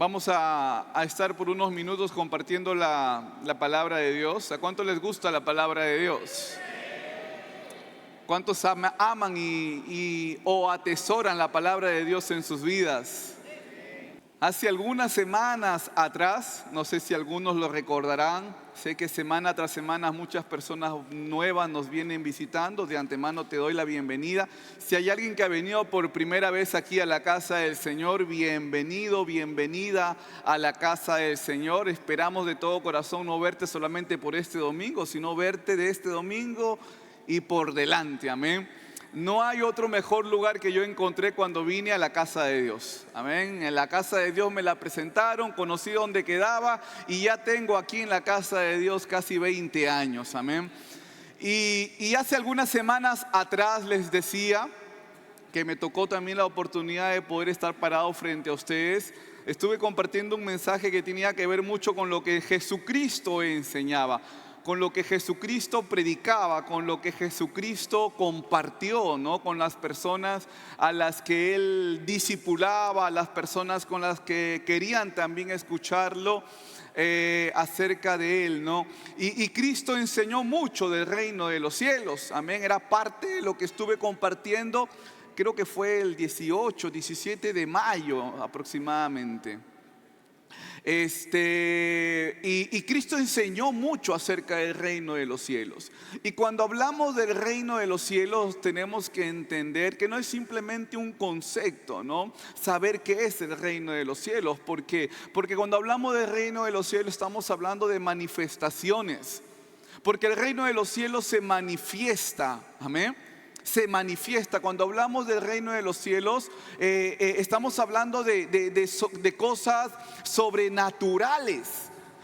Vamos a estar por unos minutos compartiendo la palabra de Dios. ¿A cuánto les gusta la palabra de Dios? ¿Cuántos aman o atesoran la palabra de Dios en sus vidas? Hace algunas semanas atrás, no sé si algunos lo recordarán, sé que semana tras semana muchas personas nuevas nos vienen visitando. De antemano te doy la bienvenida. Si hay alguien que ha venido por primera vez aquí a la casa del Señor, bienvenido, bienvenida a la casa del Señor. Esperamos de todo corazón no verte solamente por este domingo, sino verte de este domingo y por delante, amén. No hay otro mejor lugar que yo encontré cuando vine a la casa de Dios. Amén. En la casa de Dios me la presentaron, conocí dónde quedaba y ya tengo aquí en la casa de Dios casi 20 años. Amén. Y hace algunas semanas atrás les decía que me tocó también la oportunidad de poder estar parado frente a ustedes. Estuve compartiendo un mensaje que tenía que ver mucho con lo que Jesucristo enseñaba, con lo que Jesucristo predicaba, con lo que Jesucristo compartió, ¿no? Con las personas a las que Él discipulaba, a las personas con las que querían también escucharlo acerca de Él, ¿no? Y Cristo enseñó mucho del reino de los cielos, amén. Era parte de lo que estuve compartiendo, creo que fue el 18, 17 de mayo aproximadamente. Y Cristo enseñó mucho acerca del reino de los cielos. Y cuando hablamos del reino de los cielos tenemos que entender que no es simplemente un concepto, ¿no? Saber qué es el reino de los cielos. ¿Por qué? Porque cuando hablamos del reino de los cielos estamos hablando de manifestaciones. Porque el reino de los cielos se manifiesta, amén. Se manifiesta. Cuando hablamos del reino de los cielos, estamos hablando de cosas sobrenaturales.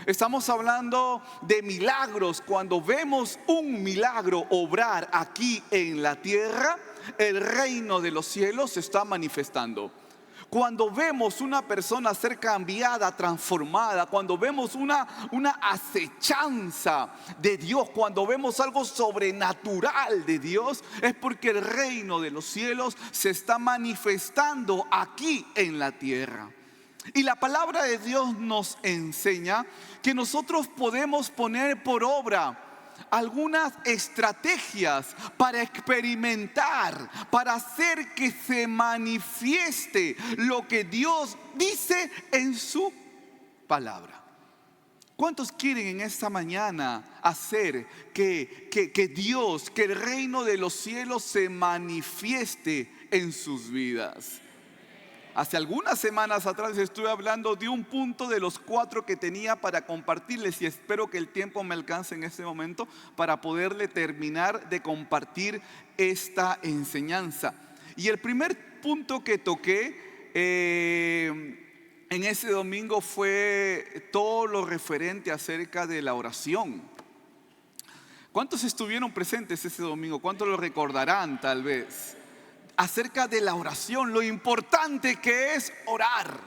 Estamos hablando de milagros. Cuando vemos un milagro obrar aquí en la tierra, el reino de los cielos se está manifestando. Cuando vemos una persona ser cambiada, transformada, cuando vemos una acechanza de Dios, cuando vemos algo sobrenatural de Dios, es porque el reino de los cielos se está manifestando aquí en la tierra. Y la palabra de Dios nos enseña que nosotros podemos poner por obra algunas estrategias para experimentar, para hacer que se manifieste lo que Dios dice en su palabra. ¿Cuántos quieren en esta mañana hacer que Dios, que el reino de los cielos se manifieste en sus vidas? Hace algunas semanas atrás estuve hablando de un punto de los 4 que tenía para compartirles y espero que el tiempo me alcance en este momento para poderle terminar de compartir esta enseñanza. Y el primer punto que toqué en ese domingo fue todo lo referente acerca de la oración. ¿Cuántos estuvieron presentes ese domingo? ¿Cuántos lo recordarán tal vez? Acerca de la oración, lo importante que es orar,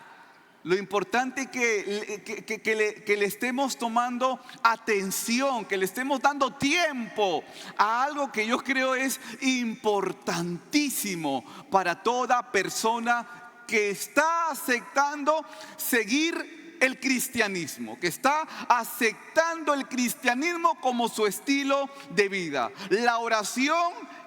lo importante que le estemos tomando atención, que le estemos dando tiempo a algo que yo creo es importantísimo para toda persona que está aceptando seguir el cristianismo, que está aceptando el cristianismo como su estilo de vida. La oración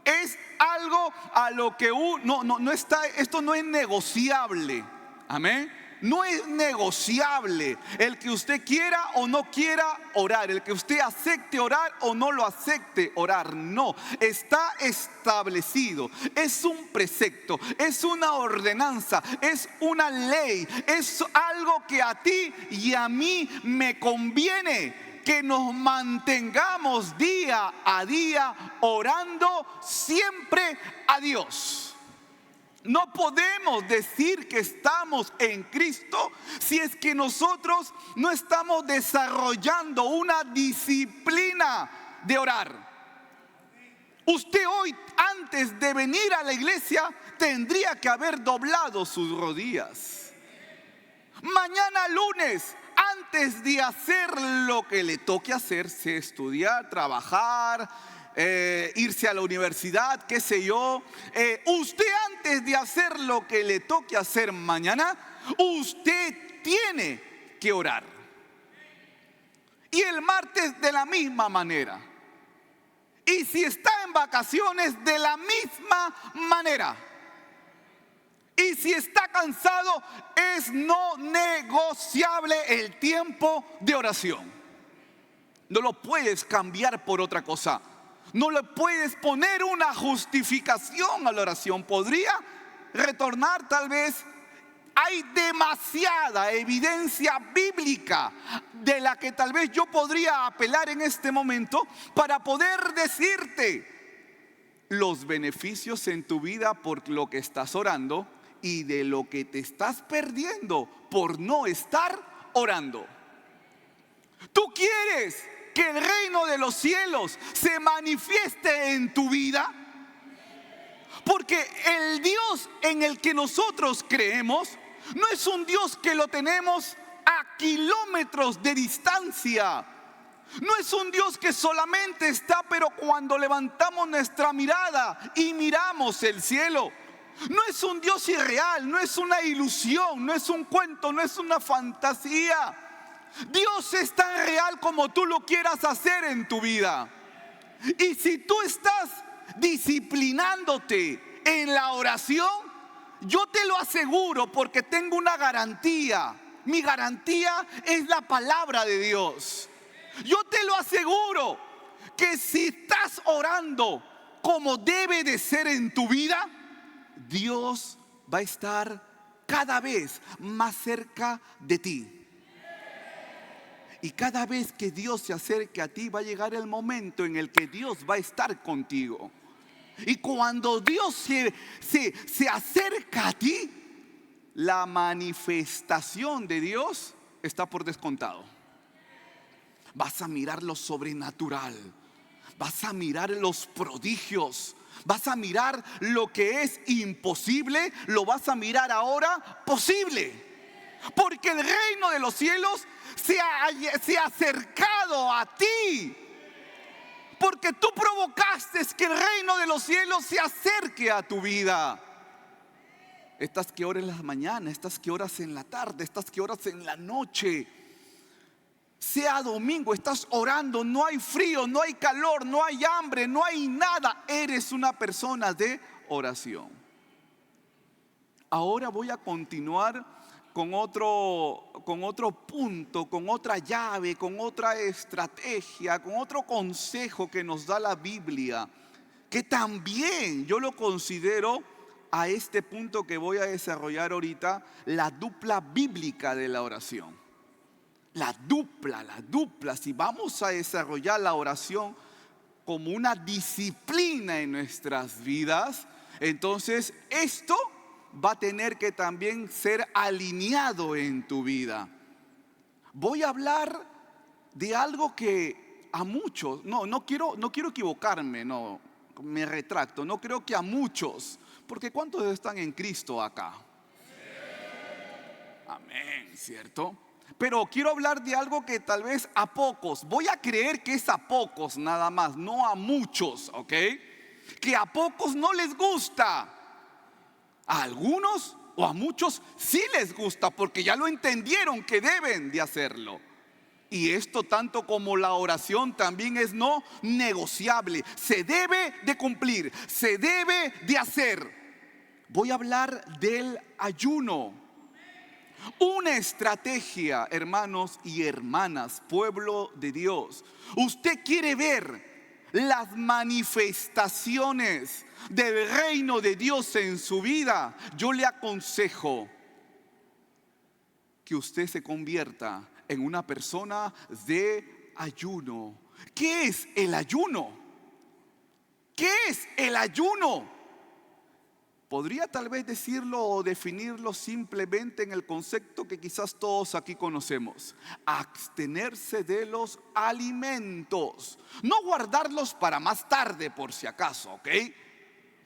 es algo a lo que no está, esto no es negociable, amén. No es negociable el que usted quiera o no quiera orar, el que usted acepte orar o no lo acepte orar, no, está establecido, es un precepto, es una ordenanza, es una ley, es algo que a ti y a mí me conviene. Que nos mantengamos día a día orando siempre a Dios. No podemos decir que estamos en Cristo si es que nosotros no estamos desarrollando una disciplina de orar. Usted hoy, antes de venir a la iglesia, tendría que haber doblado sus rodillas. Mañana lunes, antes de hacer lo que le toque hacer, sea estudiar, trabajar, irse a la universidad, qué sé yo, usted antes de hacer lo que le toque hacer mañana, usted tiene que orar. Y el martes de la misma manera. Y si está en vacaciones, de la misma manera. Y si está cansado, es no negociable el tiempo de oración. No lo puedes cambiar por otra cosa. No le puedes poner una justificación a la oración. Podría retornar tal vez. Hay demasiada evidencia bíblica de la que tal vez yo podría apelar en este momento para poder decirte los beneficios en tu vida por lo que estás orando y de lo que te estás perdiendo por no estar orando. ¿Tú quieres que el reino de los cielos se manifieste en tu vida? Porque el Dios en el que nosotros creemos no es un Dios que lo tenemos a kilómetros de distancia. No es un Dios que solamente está, pero cuando levantamos nuestra mirada y miramos el cielo. No es un Dios irreal, no es una ilusión, no es un cuento, no es una fantasía. Dios es tan real como tú lo quieras hacer en tu vida. Y si tú estás disciplinándote en la oración, yo te lo aseguro porque tengo una garantía. Mi garantía es la palabra de Dios. Yo te lo aseguro que si estás orando como debe de ser en tu vida, Dios va a estar cada vez más cerca de ti. Y cada vez que Dios se acerque a ti, va a llegar el momento en el que Dios va a estar contigo. Y cuando Dios se acerca a ti, la manifestación de Dios está por descontado. Vas a mirar lo sobrenatural, vas a mirar los prodigios, vas a mirar lo que es imposible, lo vas a mirar ahora posible. Porque el reino de los cielos se ha acercado a ti. Porque tú provocaste que el reino de los cielos se acerque a tu vida. Estás que oras en la mañana, estás que oras en la tarde, estás que oras en la noche. Sea domingo, estás orando, no hay frío, no hay calor, no hay hambre, no hay nada. Eres una persona de oración. Ahora voy a continuar con otro punto, con otra llave, con otra estrategia, con otro consejo que nos da la Biblia, que también yo lo considero a este punto que voy a desarrollar ahorita, la dupla bíblica de la oración. La dupla. Si vamos a desarrollar la oración como una disciplina en nuestras vidas, entonces esto va a tener que también ser alineado en tu vida. Voy a hablar de algo que a muchos, no quiero equivocarme, me retracto, no creo que a muchos, porque ¿cuántos están en Cristo acá? Amén, ¿cierto? Pero quiero hablar de algo que tal vez a pocos, voy a creer que es a pocos nada más, no a muchos, ¿ok? Que a pocos no les gusta. A algunos o a muchos sí les gusta porque ya lo entendieron que deben de hacerlo. Y esto tanto como la oración también es no negociable. Se debe de cumplir, se debe de hacer. Voy a hablar del ayuno. Una estrategia, hermanos y hermanas, pueblo de Dios. Usted quiere ver las manifestaciones del reino de Dios en su vida, yo le aconsejo que usted se convierta en una persona de ayuno. ¿Qué es el ayuno? ¿Qué es el ayuno? Podría tal vez decirlo o definirlo simplemente en el concepto que quizás todos aquí conocemos: abstenerse de los alimentos, no guardarlos para más tarde por si acaso, ¿ok?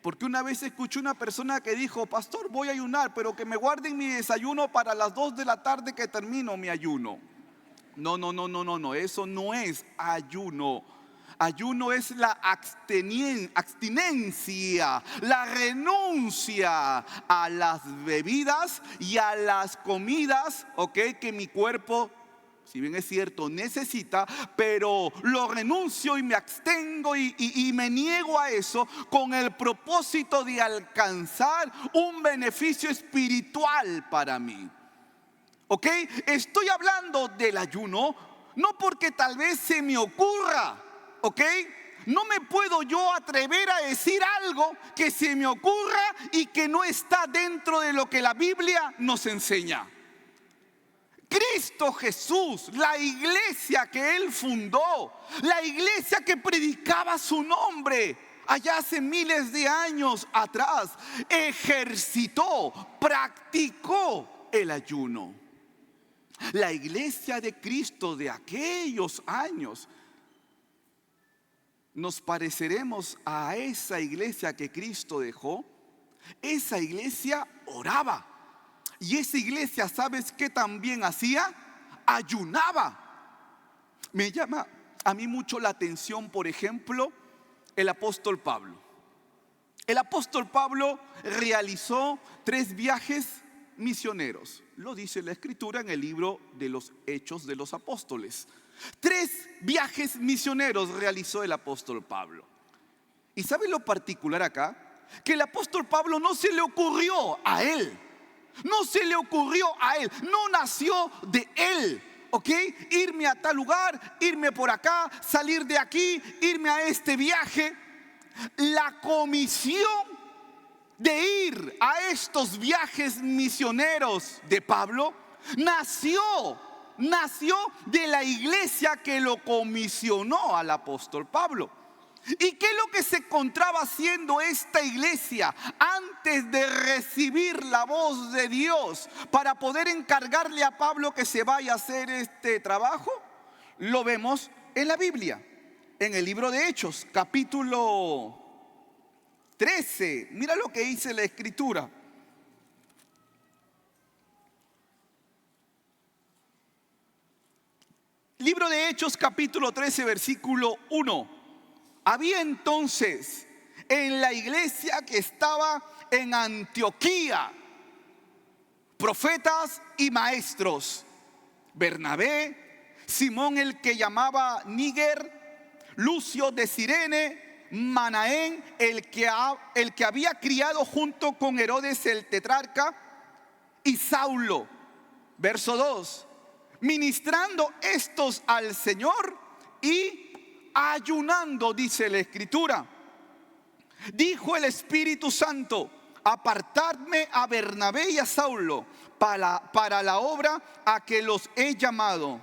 Porque una vez escuché una persona que dijo: pastor, voy a ayunar, pero que me guarden mi desayuno para las 2 de la tarde que termino mi ayuno. No, eso no es ayuno. Ayuno es la abstinencia, la renuncia a las bebidas y a las comidas, que mi cuerpo, si bien es cierto, necesita, pero lo renuncio y me abstengo y me niego a eso con el propósito de alcanzar un beneficio espiritual para mí. Estoy hablando del ayuno no porque tal vez se me ocurra. No me puedo yo atrever a decir algo que se me ocurra y que no está dentro de lo que la Biblia nos enseña. Cristo Jesús, la iglesia que Él fundó, la iglesia que predicaba su nombre allá hace miles de años atrás, ejercitó, practicó el ayuno. La iglesia de Cristo de aquellos años, nos pareceremos a esa iglesia que Cristo dejó. Esa iglesia oraba. Y esa iglesia, ¿sabes qué también hacía? Ayunaba. Me llama a mí mucho la atención, por ejemplo, el apóstol Pablo. El apóstol Pablo realizó 3 viajes misioneros. Lo dice la Escritura en el libro de los Hechos de los Apóstoles. 3 viajes misioneros realizó el apóstol Pablo. ¿Y sabe lo particular acá? Que el apóstol Pablo no se le ocurrió a él. No se le ocurrió a él. No nació de él. Irme a tal lugar, irme por acá, salir de aquí, irme a este viaje. La comisión de ir a estos viajes misioneros de Pablo nació de la iglesia que lo comisionó al apóstol Pablo. ¿Y qué es lo que se encontraba haciendo esta iglesia antes de recibir la voz de Dios para poder encargarle a Pablo que se vaya a hacer este trabajo? Lo vemos en la Biblia, en el libro de Hechos, capítulo 13. Mira lo que dice la Escritura. Libro de Hechos, capítulo 13, versículo 1. Había entonces en la iglesia que estaba en Antioquía profetas y maestros: Bernabé, Simón el que llamaba Níger, Lucio de Cirene, Manaén el que había criado junto con Herodes el tetrarca, y Saulo. Verso 2. Ministrando estos al Señor y ayunando, dice la Escritura, dijo el Espíritu Santo: apartadme a Bernabé y a Saulo para la obra a que los he llamado.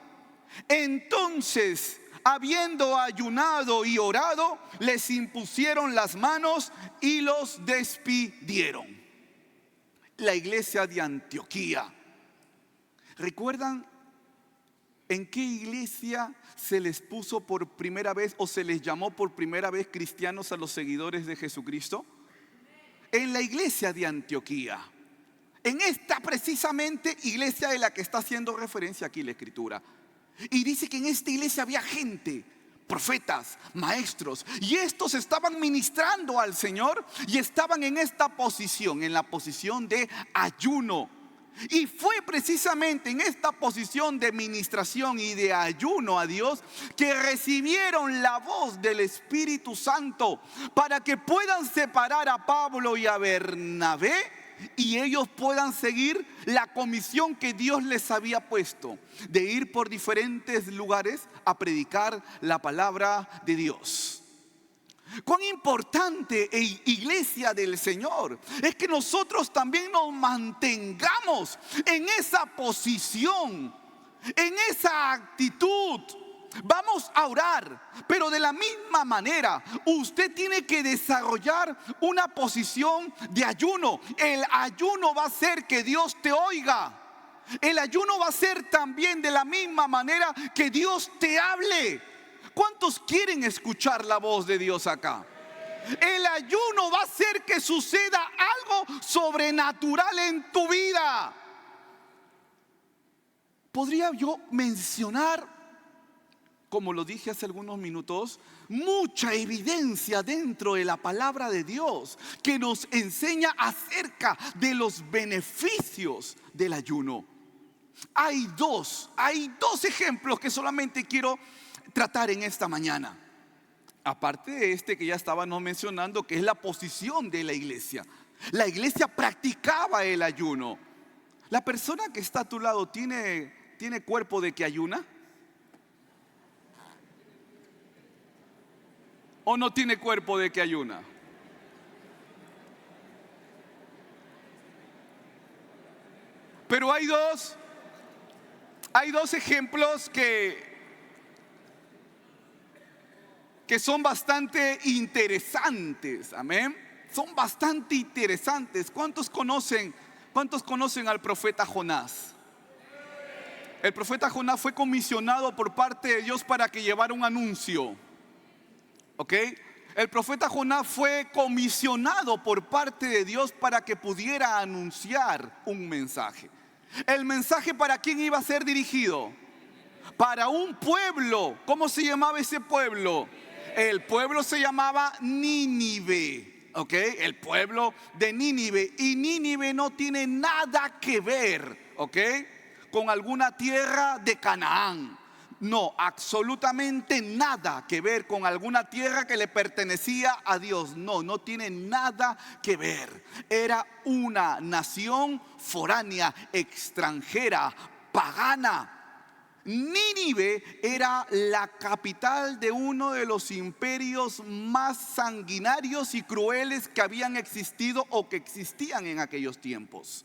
Entonces, habiendo ayunado y orado, les impusieron las manos y los despidieron. La iglesia de Antioquía. ¿Recuerdan en qué iglesia se les puso por primera vez o se les llamó por primera vez cristianos a los seguidores de Jesucristo? En la iglesia de Antioquía. En esta precisamente iglesia de la que está haciendo referencia aquí la Escritura. Y dice que en esta iglesia había gente, profetas, maestros, y estos estaban ministrando al Señor y estaban en esta posición, en la posición de ayuno. Y fue precisamente en esta posición de ministración y de ayuno a Dios que recibieron la voz del Espíritu Santo para que puedan separar a Pablo y a Bernabé y ellos puedan seguir la comisión que Dios les había puesto de ir por diferentes lugares a predicar la palabra de Dios. Cuán importante, iglesia del Señor, es que nosotros también nos mantengamos en esa posición, en esa actitud. Vamos a orar, pero de la misma manera usted tiene que desarrollar una posición de ayuno. El ayuno va a hacer que Dios te oiga. El ayuno va a ser también de la misma manera que Dios te hable. ¿Cuántos quieren escuchar la voz de Dios acá? El ayuno va a hacer que suceda algo sobrenatural en tu vida. Podría yo mencionar como lo dije hace algunos minutos, mucha evidencia dentro de la palabra de Dios que nos enseña acerca de los beneficios del ayuno. Hay dos ejemplos que solamente quiero tratar en esta mañana. Aparte de este que ya estábamos mencionando, que es la posición de la iglesia. La iglesia practicaba el ayuno. La persona que está a tu lado tiene cuerpo de que ayuna. ¿O no tiene cuerpo de que ayuna? Pero hay dos ejemplos que son bastante interesantes. Amén. Son bastante interesantes. ¿Cuántos conocen al profeta Jonás? El profeta Jonás fue comisionado por parte de Dios para que llevara un anuncio. ¿Ok? El profeta Jonás fue comisionado por parte de Dios para que pudiera anunciar un mensaje. ¿El mensaje para quién iba a ser dirigido? Para un pueblo. ¿Cómo se llamaba ese pueblo? El pueblo se llamaba Nínive. ¿Ok? El pueblo de Nínive. Y Nínive no tiene nada que ver, ¿ok?, con alguna tierra de Canaán. No, absolutamente nada que ver con alguna tierra que le pertenecía a Dios. No tiene nada que ver. Era una nación foránea, extranjera, pagana. Nínive era la capital de uno de los imperios más sanguinarios y crueles que habían existido o que existían en aquellos tiempos.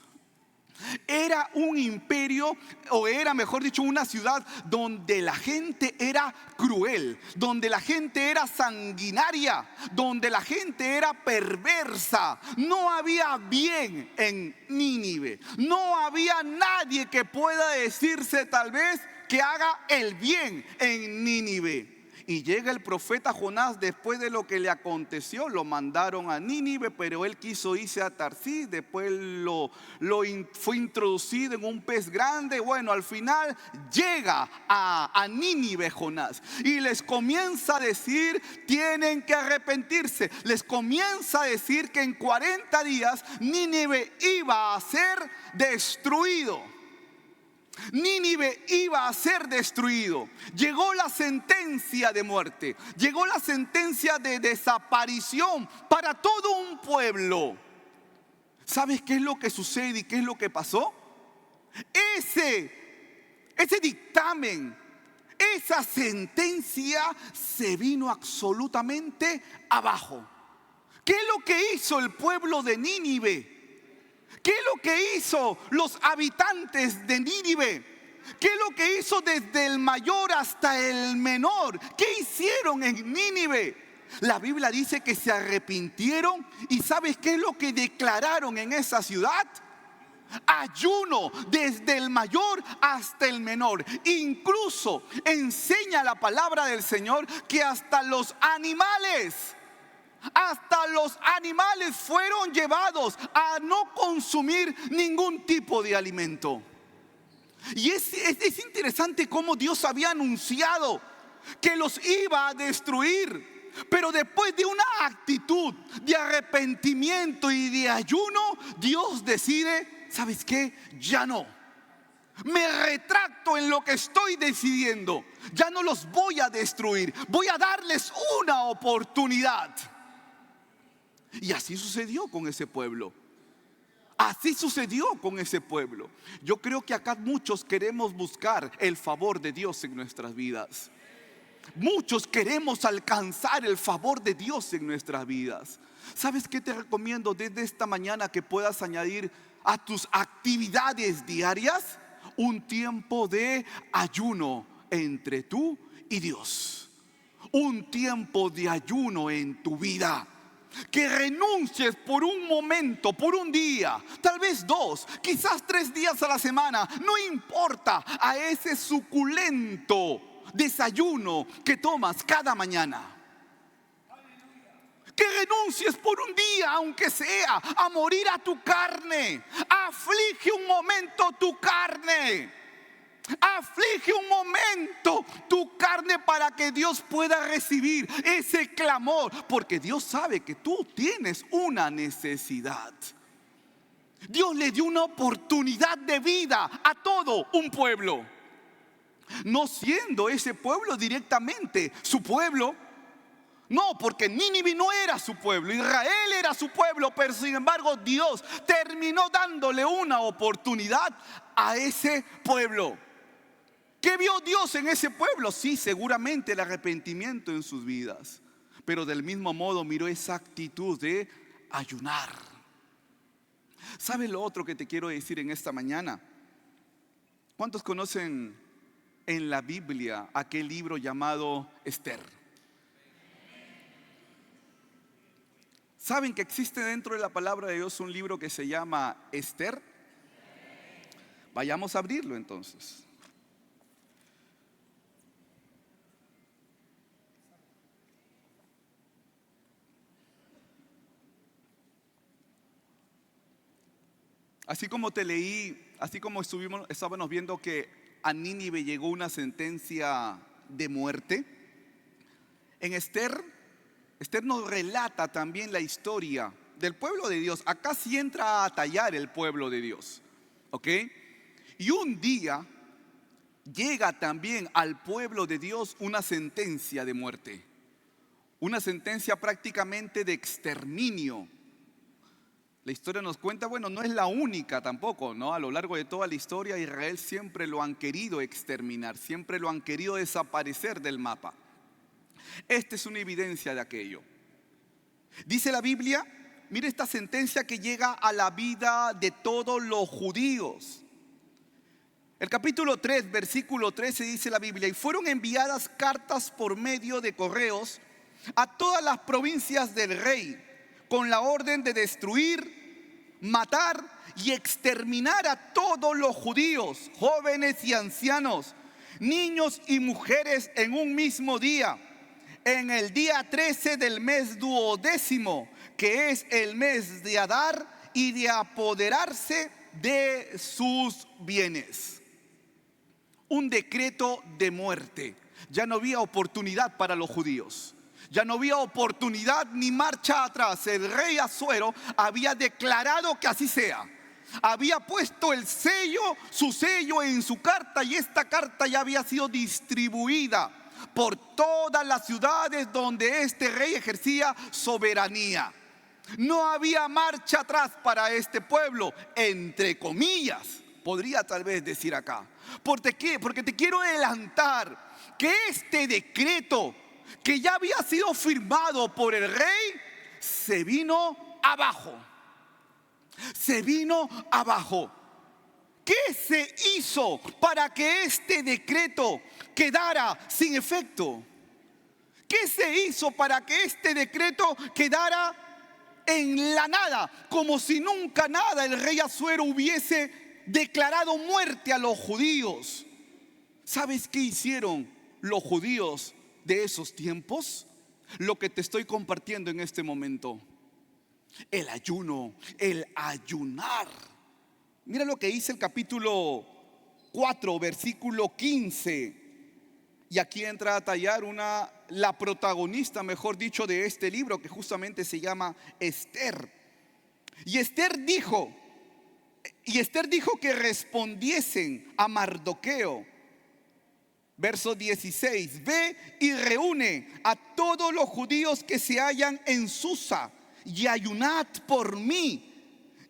Era un imperio, o era mejor dicho una ciudad donde la gente era cruel, donde la gente era sanguinaria, donde la gente era perversa. No había bien en Nínive. No había nadie que pueda decirse tal vez que haga el bien en Nínive. Y llega el profeta Jonás después de lo que le aconteció. Lo mandaron a Nínive, pero él quiso irse a Tarsís. Después fue introducido en un pez grande. Bueno, al final llega a Nínive Jonás y les comienza a decir: tienen que arrepentirse. Les comienza a decir que en 40 días Nínive iba a ser destruido. Nínive iba a ser destruido. Llegó la sentencia de muerte. Llegó la sentencia de desaparición para todo un pueblo. ¿Sabes qué es lo que sucede y qué es lo que pasó? Ese dictamen, esa sentencia se vino absolutamente abajo. ¿Qué es lo que hizo el pueblo de Nínive? ¿Qué es lo que hizo los habitantes de Nínive? ¿Qué es lo que hizo desde el mayor hasta el menor? ¿Qué hicieron en Nínive? La Biblia dice que se arrepintieron. ¿Y sabes qué es lo que declararon en esa ciudad? Ayuno desde el mayor hasta el menor. Incluso enseña la palabra del Señor que hasta los animales fueron llevados a no consumir ningún tipo de alimento. Y es interesante cómo Dios había anunciado que los iba a destruir. Pero después de una actitud de arrepentimiento y de ayuno, Dios decide: ¿sabes qué? Ya no. Me retracto en lo que estoy decidiendo. Ya no los voy a destruir. Voy a darles una oportunidad. Y así sucedió con ese pueblo. Así sucedió con ese pueblo. Yo creo que acá muchos queremos buscar el favor de Dios en nuestras vidas. Muchos queremos alcanzar el favor de Dios en nuestras vidas. ¿Sabes qué te recomiendo desde esta mañana? Que puedas añadir a tus actividades diarias un tiempo de ayuno entre tú y Dios. Un tiempo de ayuno en tu vida. Que renuncies por un momento, por un día, tal vez 2, quizás 3 días a la semana, no importa, a ese suculento desayuno que tomas cada mañana. Que renuncies por un día, aunque sea, a morir a tu carne. Aflige un momento tu carne. Aflige un momento tu carne para que Dios pueda recibir ese clamor, porque Dios sabe que tú tienes una necesidad. Dios le dio una oportunidad de vida a todo un pueblo, no siendo ese pueblo directamente su pueblo. No, porque Nínive no era su pueblo, Israel era su pueblo, pero sin embargo Dios terminó dándole una oportunidad a ese pueblo. ¿Qué vio Dios en ese pueblo? Sí, seguramente el arrepentimiento en sus vidas, pero del mismo modo miró esa actitud de ayunar. ¿Sabes lo otro que te quiero decir en esta mañana? ¿Cuántos conocen en la Biblia aquel libro llamado Esther? ¿Saben que existe dentro de la palabra de Dios un libro que se llama Esther? Vayamos a abrirlo entonces. Así como te leí, así como estábamos viendo que a Nínive llegó una sentencia de muerte, en Esther nos relata también la historia del pueblo de Dios. Acá sí entra a tallar el pueblo de Dios, ¿ok? Y un día llega también al pueblo de Dios una sentencia de muerte, una sentencia prácticamente de exterminio. La historia nos cuenta, bueno, no es la única tampoco, ¿no? A lo largo de toda la historia, Israel siempre lo han querido exterminar, siempre lo han querido desaparecer del mapa. Esta es una evidencia de aquello. Dice la Biblia, mire esta sentencia que llega a la vida de todos los judíos. El capítulo 3, versículo 13 dice la Biblia: y fueron enviadas cartas por medio de correos a todas las provincias del rey, con la orden de destruir, matar y exterminar a todos los judíos, jóvenes y ancianos, niños y mujeres en un mismo día, en el día 13 del mes duodécimo, que es el mes de Adar, y de apoderarse de sus bienes. Un decreto de muerte. Ya no había oportunidad para los judíos. Ya no había oportunidad ni marcha atrás. El rey Asuero había declarado que así sea. Había puesto el sello, su sello en su carta, y esta carta ya había sido distribuida por todas las ciudades donde este rey ejercía soberanía. No había marcha atrás para este pueblo, entre comillas, podría tal vez decir acá. ¿Por qué? Porque te quiero adelantar que este decreto, que ya había sido firmado por el rey, se vino abajo. Se vino abajo. ¿Qué se hizo para que este decreto quedara sin efecto? ¿Qué se hizo para que este decreto quedara en la nada? Como si nunca nada el rey Asuero hubiese declarado muerte a los judíos. ¿Sabes qué hicieron los judíos de esos tiempos? Lo que te estoy compartiendo en este momento. El ayuno, el ayunar. Mira lo que dice el capítulo 4, versículo 15. Y aquí entra a tallar la protagonista, mejor dicho, de este libro, que justamente se llama Esther. Y Esther dijo que respondiesen a Mardoqueo. Verso 16: ve y reúne a todos los judíos que se hallan en Susa y ayunad por mí,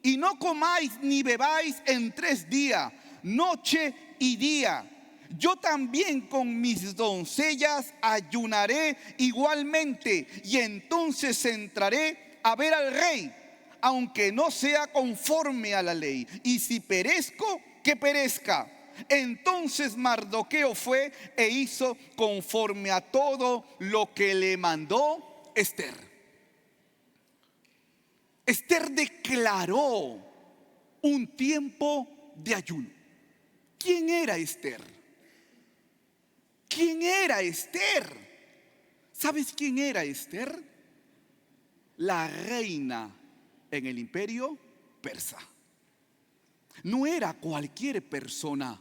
y no comáis ni bebáis en 3 días, noche y día. Yo también con mis doncellas ayunaré igualmente, y entonces entraré a ver al rey, aunque no sea conforme a la ley, y si perezco, que perezca. Entonces Mardoqueo fue e hizo conforme a todo lo que le mandó Esther. Esther declaró un tiempo de ayuno. ¿Quién era Esther? ¿Quién era Esther? ¿Sabes quién era Esther? La reina en el imperio persa. No era cualquier persona.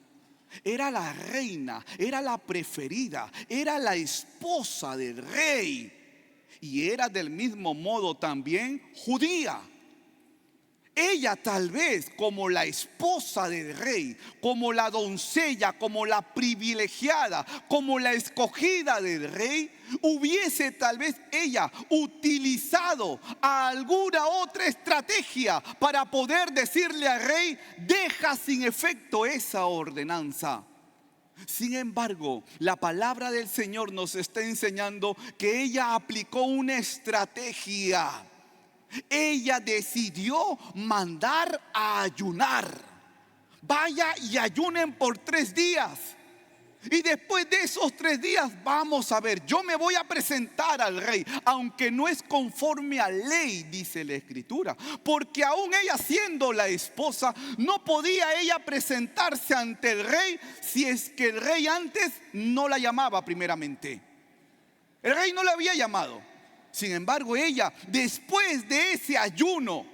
Era la reina, era la preferida, era la esposa del rey y era del mismo modo también judía. Ella tal vez como la esposa del rey, como la doncella, como la privilegiada, como la escogida del rey, hubiese tal vez ella utilizado alguna otra estrategia para poder decirle al rey: deja sin efecto esa ordenanza. Sin embargo, la palabra del Señor nos está enseñando que ella aplicó una estrategia. Ella decidió mandar a ayunar. Vaya y ayunen por 3 días. Y después de esos 3 días vamos a ver, yo me voy a presentar al rey, aunque no es conforme a ley, dice la escritura, porque aún ella siendo la esposa, no podía ella presentarse ante el rey si es que el rey antes no la llamaba primeramente. El rey no la había llamado. Sin embargo, ella, después de ese ayuno,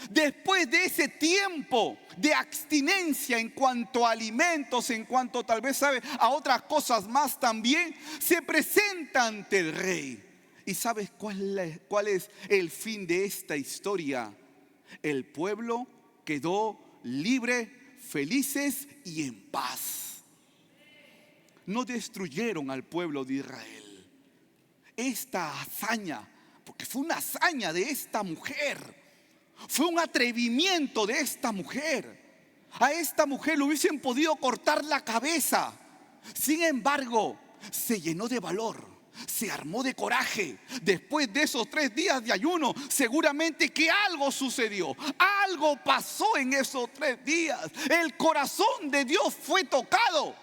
después de ese tiempo de abstinencia en cuanto a alimentos, en cuanto tal vez sabe a otras cosas más también, se presenta ante el rey. ¿Y sabes cuál es el fin de esta historia? El pueblo quedó libre, felices y en paz. No destruyeron al pueblo de Israel. Esta hazaña, porque fue una hazaña de esta mujer, fue un atrevimiento de esta mujer. A esta mujer le hubiesen podido cortar la cabeza. Sin embargo, se llenó de valor, se armó de coraje. Después de esos 3 días de ayuno, seguramente que algo sucedió, algo pasó en esos 3 días. El corazón de Dios fue tocado.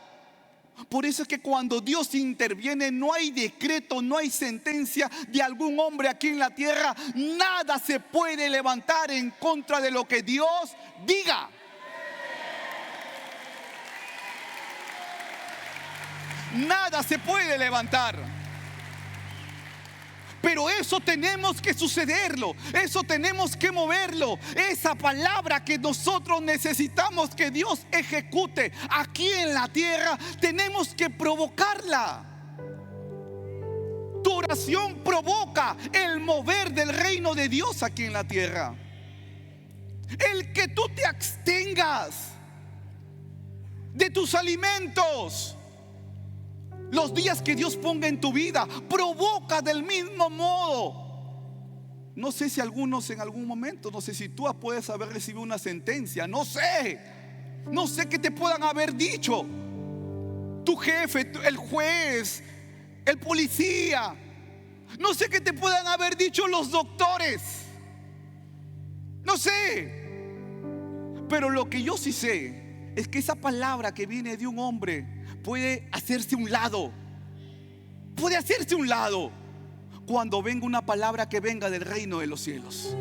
Por eso es que cuando Dios interviene, no hay decreto, no hay sentencia de algún hombre aquí en la tierra. Nada se puede levantar en contra de lo que Dios diga. Nada se puede levantar. Pero eso tenemos que sucederlo, eso tenemos que moverlo. Esa palabra que nosotros necesitamos que Dios ejecute aquí en la tierra, tenemos que provocarla. Tu oración provoca el mover del reino de Dios aquí en la tierra. El que tú te abstengas de tus alimentos los días que Dios ponga en tu vida, provoca del mismo modo. No sé si algunos en algún momento, no sé si tú puedes haber recibido una sentencia, no sé qué te puedan haber dicho tu jefe, el juez, el policía, no sé qué te puedan haber dicho los doctores, no sé. Pero lo que yo sí sé es que esa palabra que viene de un hombre puede hacerse un lado. Puede hacerse un lado cuando venga una palabra que venga del reino de los cielos.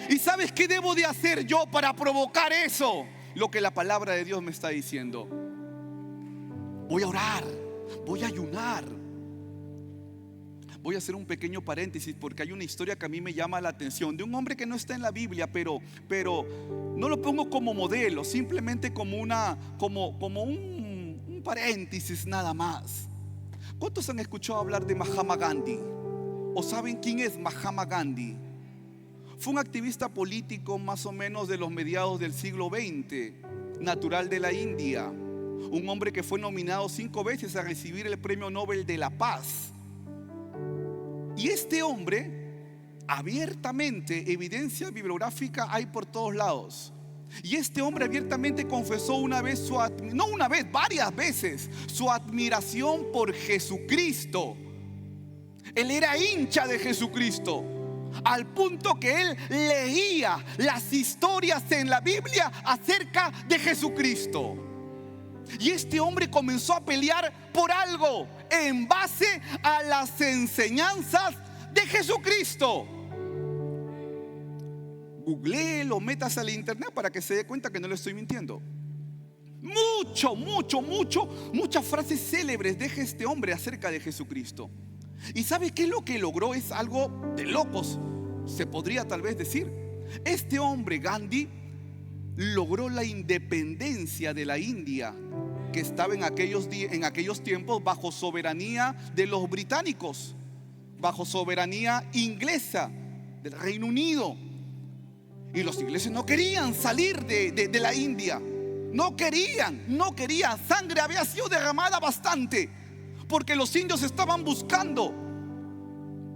¿Y sabes qué debo de hacer yo para provocar eso? Lo que la palabra de Dios me está diciendo. Voy a orar, voy a ayunar. Voy a hacer un pequeño paréntesis porque hay una historia que a mí me llama la atención de un hombre que no está en la Biblia, pero no lo pongo como modelo, simplemente como un paréntesis nada más. ¿Cuántos han escuchado hablar de Mahatma Gandhi? ¿O saben quién es Mahatma Gandhi? Fue un activista político más o menos de los mediados del siglo XX, natural de la India. Un hombre que fue nominado 5 veces a recibir el Premio Nobel de la Paz. Y este hombre, abiertamente, evidencia bibliográfica hay por todos lados. Y este hombre abiertamente confesó varias veces, su admiración por Jesucristo. Él era hincha de Jesucristo, al punto que él leía las historias en la Biblia acerca de Jesucristo. Y este hombre comenzó a pelear por algo en base a las enseñanzas de Jesucristo. Googleelo, métase al internet para que se dé cuenta que no le estoy mintiendo. Muchas frases célebres deja este hombre acerca de Jesucristo. ¿Y sabe qué es lo que logró? Es algo de locos, se podría tal vez decir. Este hombre, Gandhi, logró la independencia de la India, que estaba en aquellos tiempos bajo soberanía de los británicos, bajo soberanía inglesa del Reino Unido. Y los ingleses no querían salir de la India. No querían. Sangre había sido derramada bastante, porque los indios estaban buscando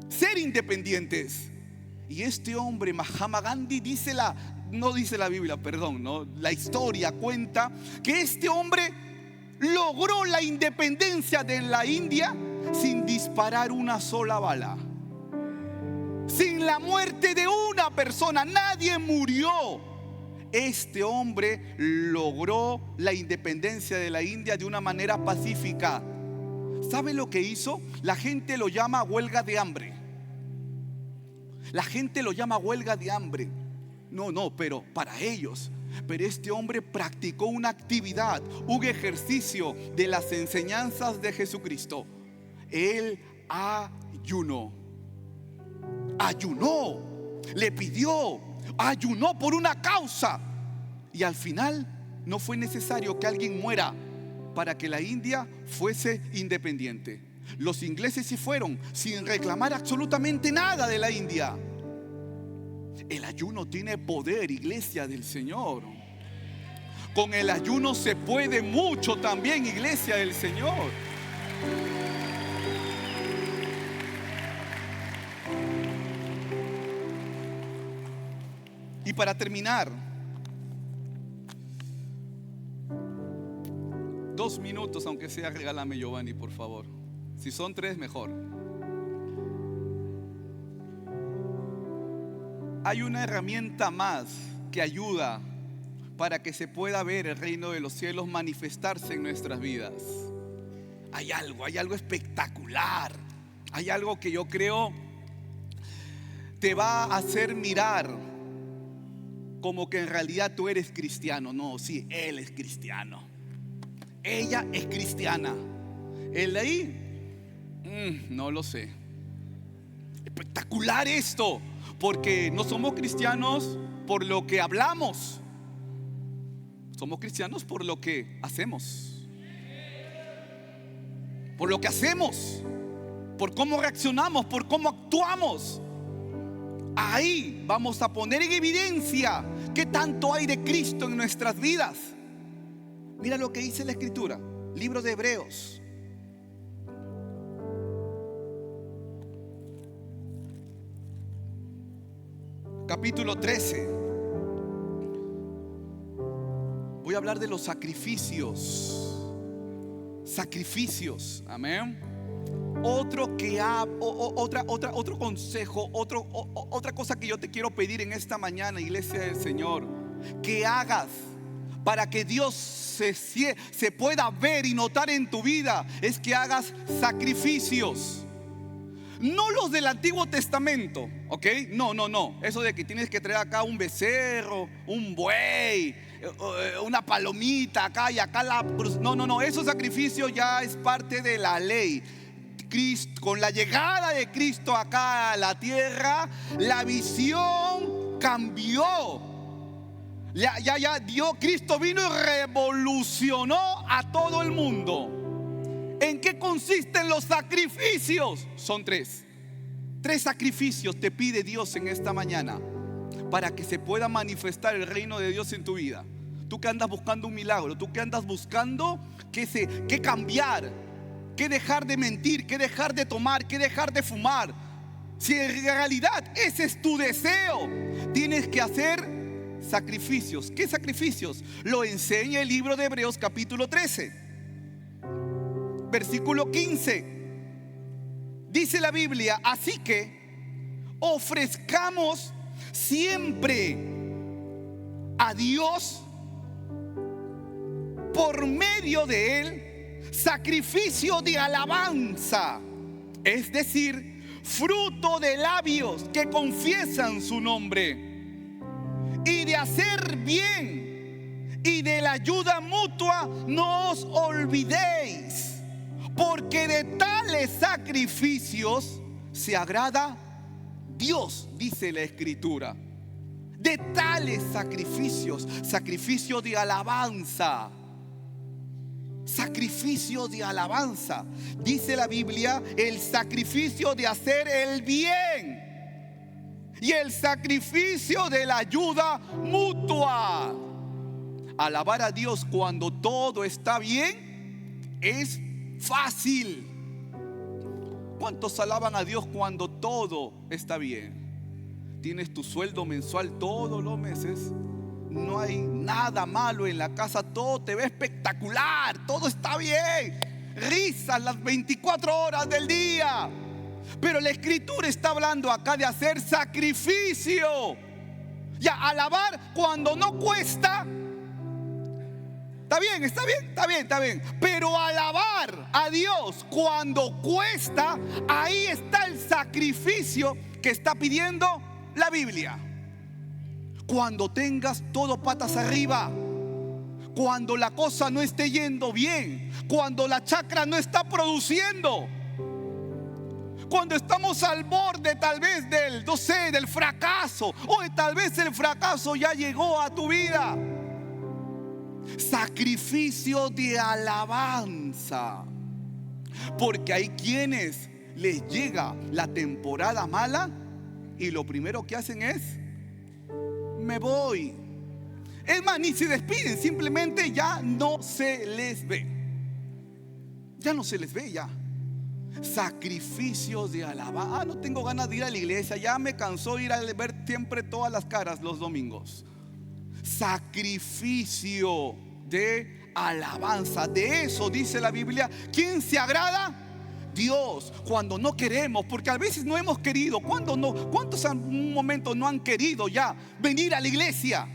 ser independientes. Y este hombre, Mahatma Gandhi, no dice la Biblia, perdón, ¿no? La historia cuenta que este hombre logró la independencia de la India sin disparar una sola bala, sin la muerte de una persona. Nadie murió. Este hombre logró la independencia de la India de una manera pacífica. ¿Sabe lo que hizo? La gente lo llama huelga de hambre. La gente lo llama huelga de hambre. No, pero para ellos. Pero este hombre practicó una actividad, un ejercicio de las enseñanzas de Jesucristo. Él ayunó, le pidió, ayunó por una causa. Y al final no fue necesario que alguien muera para que la India fuese independiente. Los ingleses se fueron sin reclamar absolutamente nada de la India. El ayuno tiene poder, iglesia del Señor. Con el ayuno se puede mucho también, iglesia del Señor. Y para terminar, 2 minutos, aunque sea, regálame, Giovanni, por favor. Si son 3, mejor. Hay una herramienta más que ayuda para que se pueda ver el reino de los cielos manifestarse en nuestras vidas. Hay algo espectacular. Hay algo que yo creo te va a hacer mirar como que en realidad tú eres cristiano. No, sí, él es cristiano. Ella es cristiana. Él ahí, no lo sé. Espectacular esto. Porque no somos cristianos por lo que hablamos. Somos cristianos por lo que hacemos. Por lo que hacemos. Por cómo reaccionamos, por cómo actuamos. Ahí vamos a poner en evidencia qué tanto hay de Cristo en nuestras vidas. Mira lo que dice la Escritura, libro de Hebreos. Capítulo 13. Voy a hablar de los sacrificios. Sacrificios, amén. Otro consejo, otra cosa que yo te quiero pedir en esta mañana, iglesia del Señor, que hagas para que Dios se pueda ver y notar en tu vida, es que hagas sacrificios. No los del Antiguo Testamento, ¿ok? No. Eso de que tienes que traer acá un becerro, un buey, una palomita acá y acá No. Esos sacrificios ya es parte de la ley. Con la llegada de Cristo acá a la tierra, la visión cambió. Cristo vino y revolucionó a todo el mundo. ¿En qué consisten los sacrificios? Son 3. 3 sacrificios te pide Dios en esta mañana para que se pueda manifestar el reino de Dios en tu vida. Tú que andas buscando un milagro, tú que andas buscando que cambiar, que dejar de mentir, que dejar de tomar, que dejar de fumar. Si en realidad ese es tu deseo, tienes que hacer sacrificios. ¿Qué sacrificios? Lo enseña el libro de Hebreos capítulo 13. Versículo 15. Dice la Biblia: así que ofrezcamos siempre a Dios por medio de Él sacrificio de alabanza, es decir, fruto de labios que confiesan su nombre, y de hacer bien y de la ayuda mutua no os olvidéis, porque de tales sacrificios se agrada Dios, dice la Escritura. de tales sacrificios. Sacrificio de alabanza. Sacrificio de alabanza. Dice la Biblia, el sacrificio de hacer el bien y el sacrificio de la ayuda mutua. Alabar a Dios cuando todo está bien es fácil. ¿Cuántos alaban a Dios cuando todo está bien? Tienes tu sueldo mensual todos los meses, no hay nada malo en la casa, todo te ve espectacular, todo está bien, risas las 24 horas del día. Pero la Escritura está hablando acá de hacer sacrificio. Ya, alabar cuando no cuesta. Está bien, está bien, está bien, está bien. Pero alabar a Dios cuando cuesta, ahí está el sacrificio que está pidiendo la Biblia. Cuando tengas todo patas arriba, cuando la cosa no esté yendo bien, cuando la chacra no está produciendo, cuando estamos al borde tal vez del, no sé, del fracaso, o tal vez el fracaso ya llegó a tu vida. Sacrificio de alabanza. Porque hay quienes les llega la temporada mala y lo primero que hacen es: me voy. Es más, ni se despiden, simplemente ya no se les ve. Ya no se les ve ya. Sacrificio de alabanza. No tengo ganas de ir a la iglesia, ya me cansó ir a ver siempre todas las caras los domingos. Sacrificio de alabanza. De eso dice la Biblia. ¿Quién se agrada? Dios. Cuando no queremos, porque a veces no hemos querido. ¿Cuándo no? ¿Cuántos en un momento no han querido ya venir a la iglesia?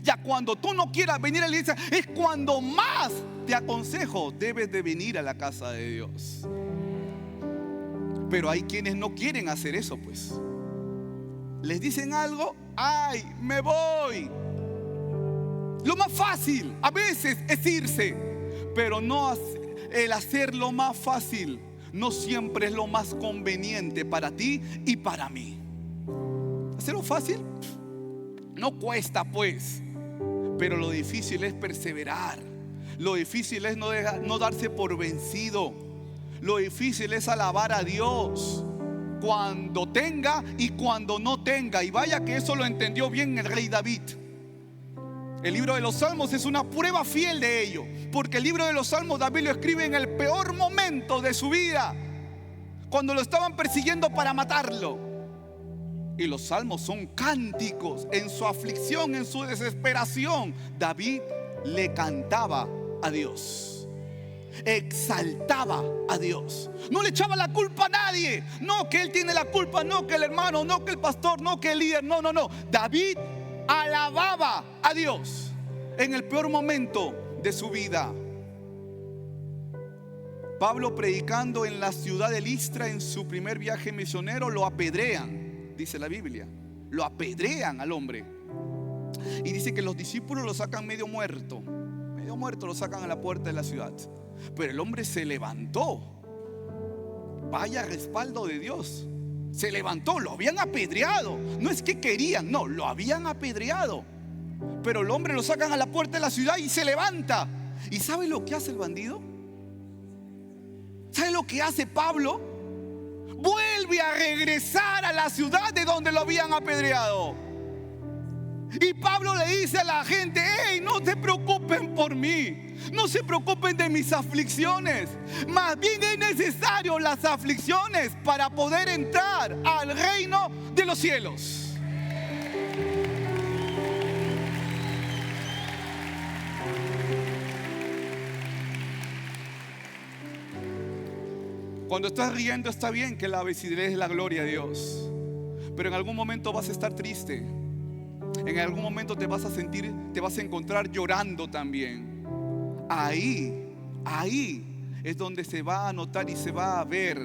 Ya cuando tú no quieras venir a la iglesia es cuando más te aconsejo, debes de venir a la casa de Dios. Pero hay quienes no quieren hacer eso, pues. Les dicen algo, ay, me voy. Lo más fácil a veces es irse, pero no el hacerlo más fácil no siempre es lo más conveniente para ti y para mí. Hacerlo fácil no cuesta, pues, pero lo difícil es perseverar. Lo difícil es no darse por vencido. Lo difícil es alabar a Dios cuando tenga y cuando no tenga. Y vaya que eso lo entendió bien el rey David. El libro de los Salmos es una prueba fiel de ello, porque el libro de los Salmos David lo escribe en el peor momento de su vida, cuando lo estaban persiguiendo para matarlo. Y los salmos son cánticos. En su aflicción, en su desesperación, David le cantaba a Dios, exaltaba a Dios. No le echaba la culpa a nadie. No que él tiene la culpa, no que el hermano, no que el pastor, no que el líder. No. David alababa a Dios en el peor momento de su vida. Pablo, predicando en la ciudad de Listra en su primer viaje misionero, lo apedrean, dice la Biblia. Lo apedrean al hombre. Y dice que los discípulos lo sacan medio muerto lo sacan a la puerta de la ciudad. Pero el hombre se levantó. Vaya respaldo de Dios. Se levantó, lo habían apedreado. No es que querían, no, lo habían apedreado. Pero el hombre lo sacan a la puerta de la ciudad y se levanta. ¿Y sabe lo que hace el bandido? ¿Sabe lo que hace Pablo? Vuelve a regresar a la ciudad de donde lo habían apedreado. Y Pablo le dice a la gente: hey, no se preocupen por mí, no se preocupen de mis aflicciones. Más bien es necesario las aflicciones para poder entrar al reino de los cielos. Cuando estás riendo está bien, que la avidez es la gloria de Dios. Pero en algún momento vas a estar triste. En algún momento te vas a encontrar llorando también. Ahí es donde se va a notar y se va a ver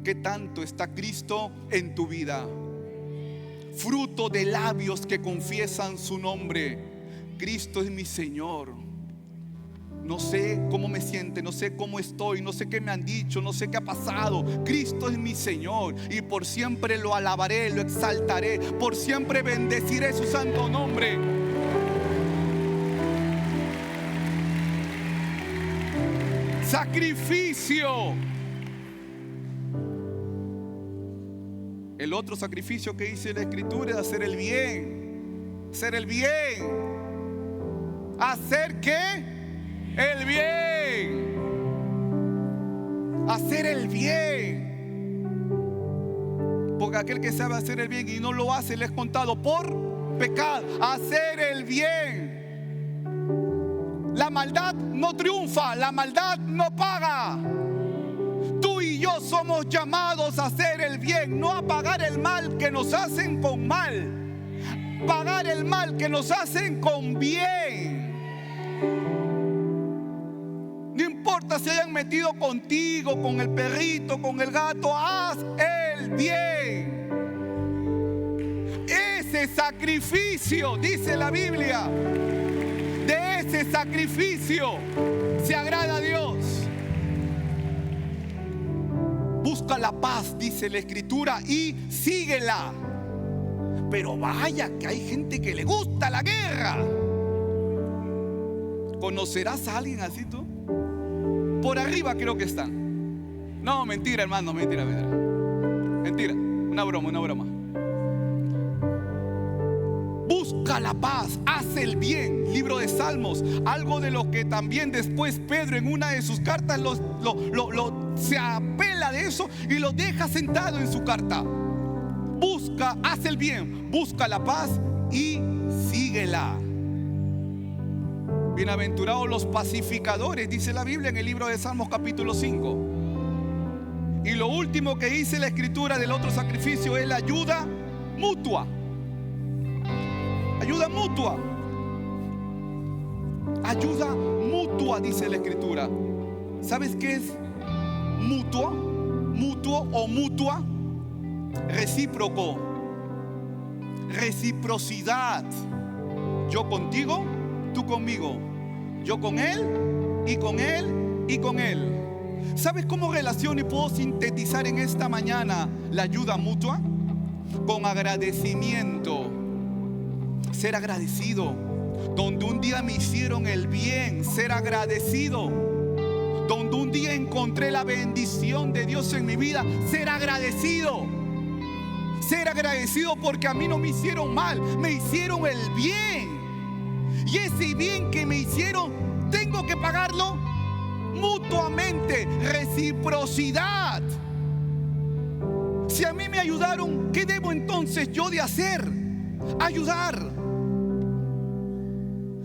qué tanto está Cristo en tu vida. Fruto de labios que confiesan su nombre. Cristo es mi Señor. No sé cómo cómo me siente, no sé cómo estoy, no sé qué me han dicho, no sé qué ha pasado. Cristo es mi Señor y por siempre lo alabaré, lo exaltaré, por siempre bendeciré su santo nombre. Sacrificio. El otro sacrificio que dice la Escritura es hacer el bien. Hacer el bien. ¿Hacer qué? El bien. Hacer el bien. Porque aquel que sabe hacer el bien y no lo hace, le es contado por pecado. Hacer el bien. La maldad no triunfa, la maldad no paga. Tú y yo somos llamados a hacer el bien, no a pagar el mal que nos hacen con mal. Pagar el mal que nos hacen con bien. No importa si hayan metido contigo, con el perrito, con el gato, haz el bien. Ese sacrificio, dice la Biblia, de ese sacrificio se agrada a Dios. Busca la paz, dice la Escritura, y síguela. Pero vaya que hay gente que le gusta la guerra. ¿Conocerás a alguien así tú? Por arriba creo que están. No, mentira, hermano, mentira. Mentira, una broma. Busca la paz, haz el bien. Libro de Salmos, algo de lo que también después Pedro en una de sus cartas se apela de eso y lo deja sentado en su carta. Busca, haz el bien, busca la paz y síguela. Bienaventurados los pacificadores, dice la Biblia en el libro de Salmos capítulo 5. Y lo último que dice la Escritura del otro sacrificio es la ayuda mutua. Ayuda mutua. Ayuda mutua, dice la Escritura. ¿Sabes qué es mutuo? Mutuo o mutua. Recíproco. Reciprocidad. Yo contigo, tú conmigo. Yo con él y con él y con él. ¿Sabes cómo relaciono y puedo sintetizar en esta mañana la ayuda mutua? Con agradecimiento. Ser agradecido. Donde un día me hicieron el bien, ser agradecido. Donde un día encontré la bendición de Dios en mi vida, ser agradecido. Ser agradecido porque a mí no me hicieron mal, me hicieron el bien. Y ese bien que me hicieron, tengo que pagarlo mutuamente. Reciprocidad. Si a mí me ayudaron, ¿qué debo entonces yo de hacer? Ayudar.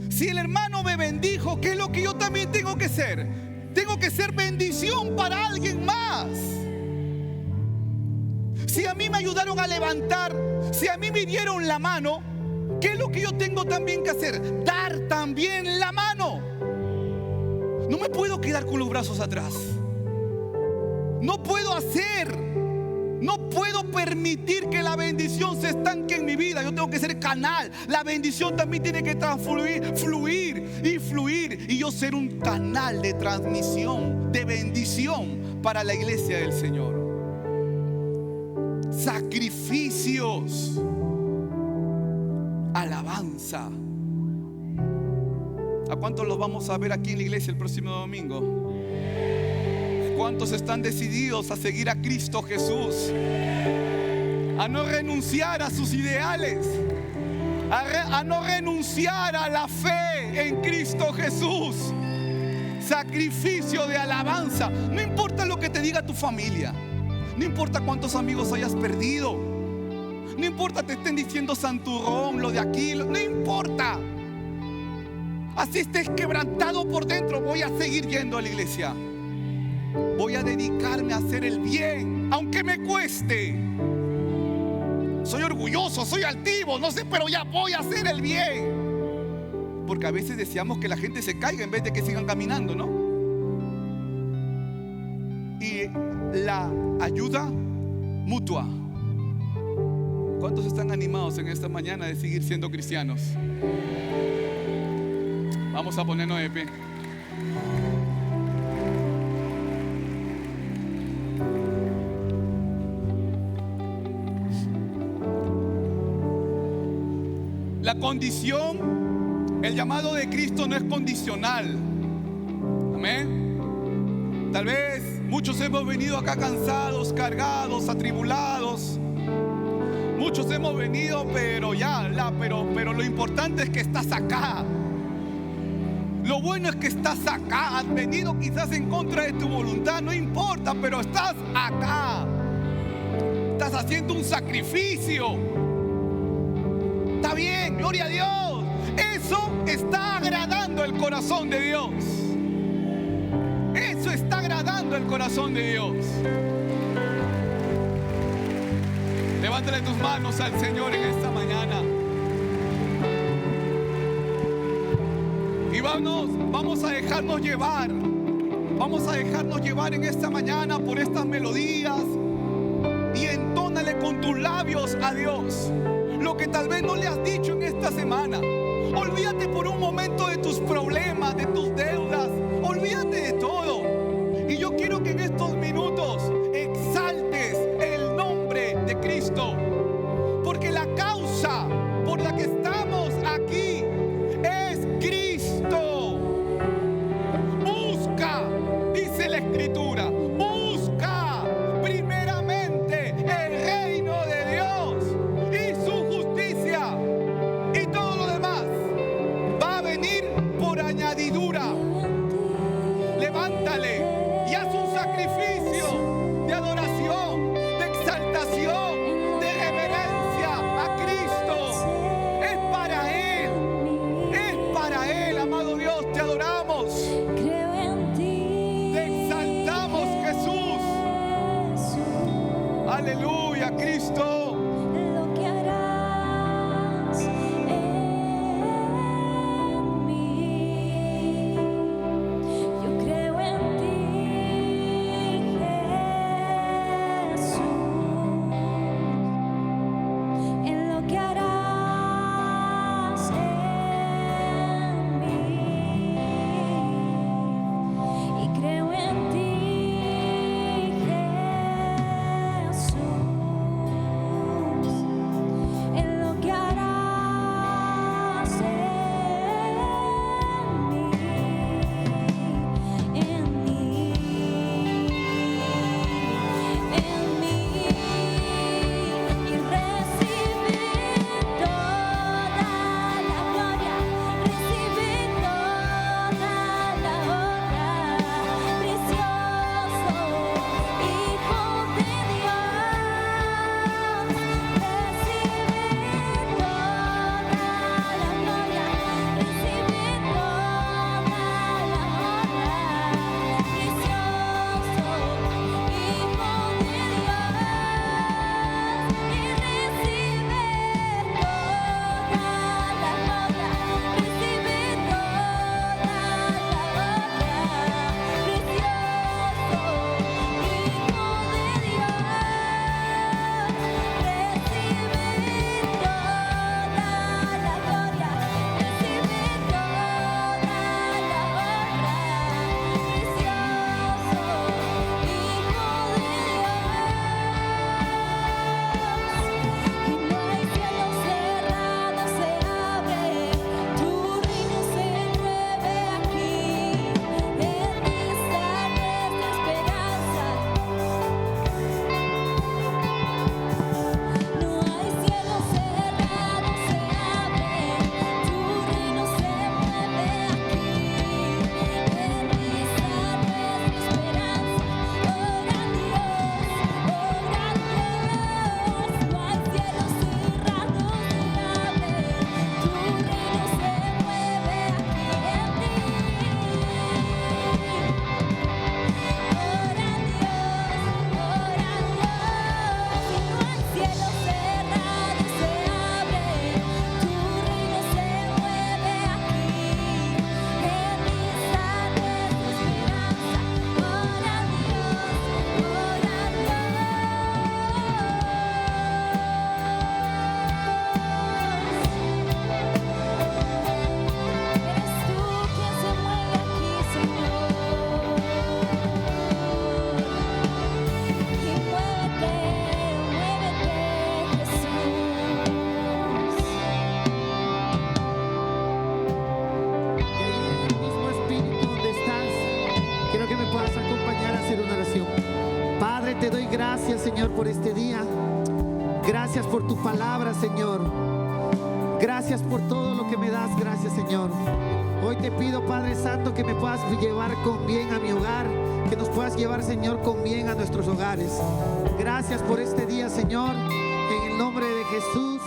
Si el hermano me bendijo, ¿qué es lo que yo también tengo que ser? Tengo que ser bendición para alguien más. Si a mí me ayudaron a levantar, si a mí me dieron la mano, ¿qué es lo que yo tengo también que hacer? Dar también la mano. No me puedo quedar con los brazos atrás. No puedo no puedo permitir que la bendición se estanque en mi vida. Yo tengo que ser canal. La bendición también tiene que fluir. Y yo ser un canal de transmisión, de bendición para la iglesia del Señor. Sacrificios. Alabanza. ¿A cuántos los vamos a ver aquí en la iglesia el próximo domingo? ¿Cuántos están decididos a seguir a Cristo Jesús? A no renunciar a sus ideales, a no renunciar a la fe en Cristo Jesús. Sacrificio de alabanza. No importa lo que te diga tu familia, no importa cuántos amigos hayas perdido, no importa te estén diciendo santurrón, lo de aquí, no importa. Así estés quebrantado por dentro, voy a seguir yendo a la iglesia. Voy a dedicarme a hacer el bien, aunque me cueste. Soy orgulloso, soy altivo, no sé, pero ya voy a hacer el bien. Porque a veces deseamos que la gente se caiga en vez de que sigan caminando, ¿no? Y la ayuda mutua. ¿Cuántos están animados en esta mañana de seguir siendo cristianos? Vamos a ponernos de pie. La condición, el llamado de Cristo no es condicional. Amén. Tal vez muchos hemos venido acá cansados, cargados, atribulados. Muchos hemos venido, pero lo importante es que estás acá. Lo bueno es que estás acá. Has venido quizás en contra de tu voluntad, no importa, pero estás acá. Estás haciendo un sacrificio. Está bien, gloria a Dios. Eso está agradando el corazón de Dios. Eso está agradando el corazón de Dios. Levántale tus manos al Señor en esta mañana. Y vamos a dejarnos llevar. Vamos a dejarnos llevar en esta mañana por estas melodías. Y entónale con tus labios a Dios lo que tal vez no le has dicho en esta semana. Olvídate por un momento de tus problemas, de tus deudas. Olvídate de todo. Y yo quiero que en estos minutos exaltes el nombre de Cristo. Porque la causa por la que estamos aquí es Cristo. Busca, dice la Escritura, busca primeramente el reino de Dios y su justicia, y todo lo demás va a venir por añadidura. Levántale y haz un sacrificio de adoración, de exaltación, de reverencia a Cristo. Es para Él, amado Dios, te adoramos. Te exaltamos, Jesús. Aleluya, Cristo. te doy gracias, Señor, por este día. Gracias por tu palabra, Señor. Gracias por todo lo que me das. Gracias, Señor. Hoy te pido, Padre Santo, que me puedas llevar con bien a mi hogar, que nos puedas llevar, Señor, con bien a nuestros hogares. Gracias por este día, Señor, en el nombre de Jesús.